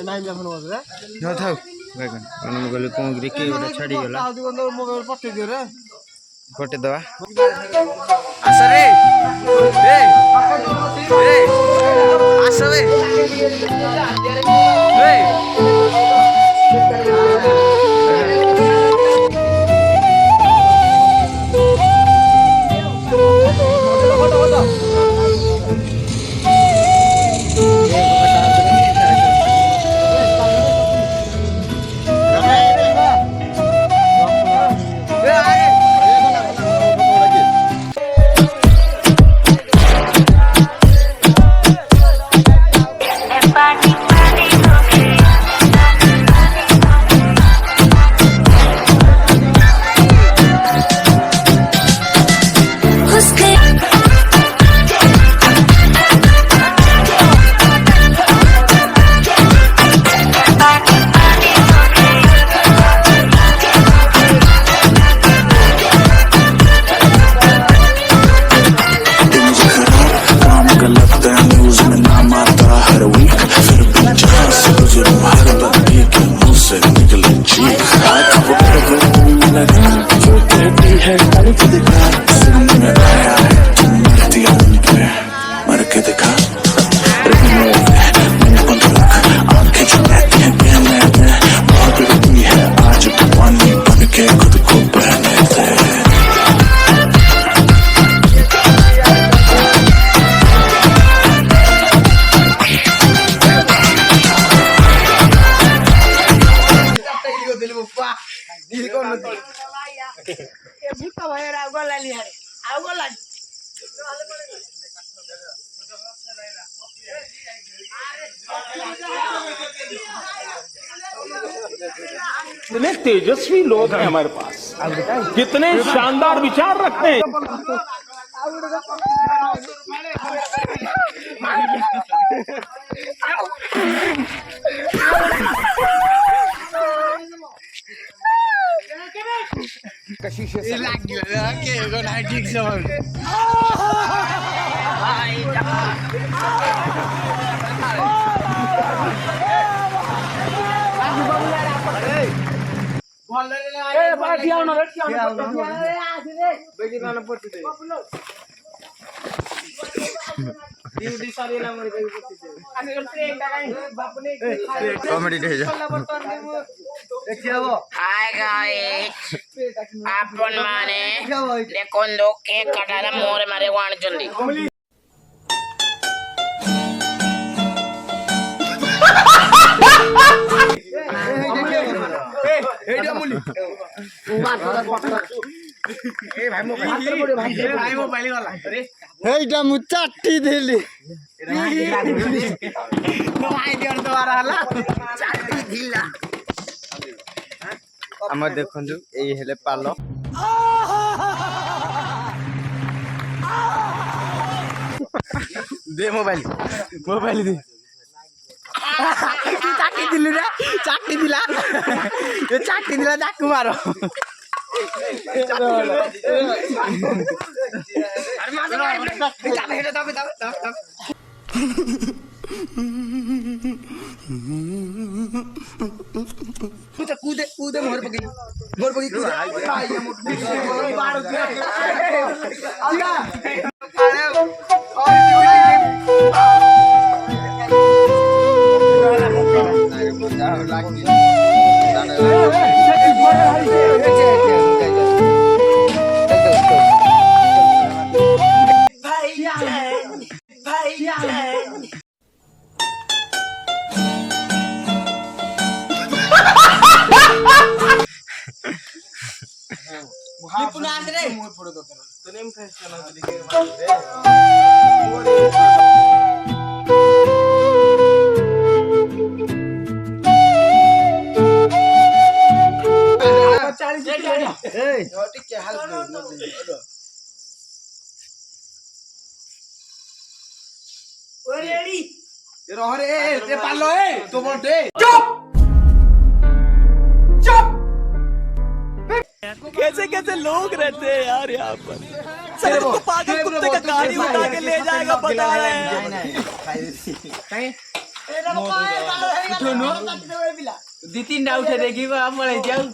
ନାଇଁ ଫୋନ ବସରେ ନ ଥାଉ ମୁଁ ଗଲି କଣ କିଏ ଗୋଟେ ଛାଡ଼ିଗଲା ମୋବାଇଲ ପଠେଇ ଦିଅ ରେ ପଠେଇଦବା ଆସରେ ଆସବେ कितने तेजस्वी लोग हैं हमारे पास, कितने शानदार विचार रखते हैं। कॉमेडी हाय गाइस आपण माने देखो केक काटाला मोरे मारे वाणचंदी এইটা মু চাটি দিলি আমার দেখন্তু এই হেলে পাল দে মোবাইল দে চাটি দিলি রে চাটি দিলা চাকু মারো कूदे मोर पकी कैसे कैसे लोग रहते हैं यार यहाँ पर सर तो पागल कुत्ते का गाड़ी उठा के ले जाएगा बता रहे हैं दी तीन डा उठे देखी मरे जाऊ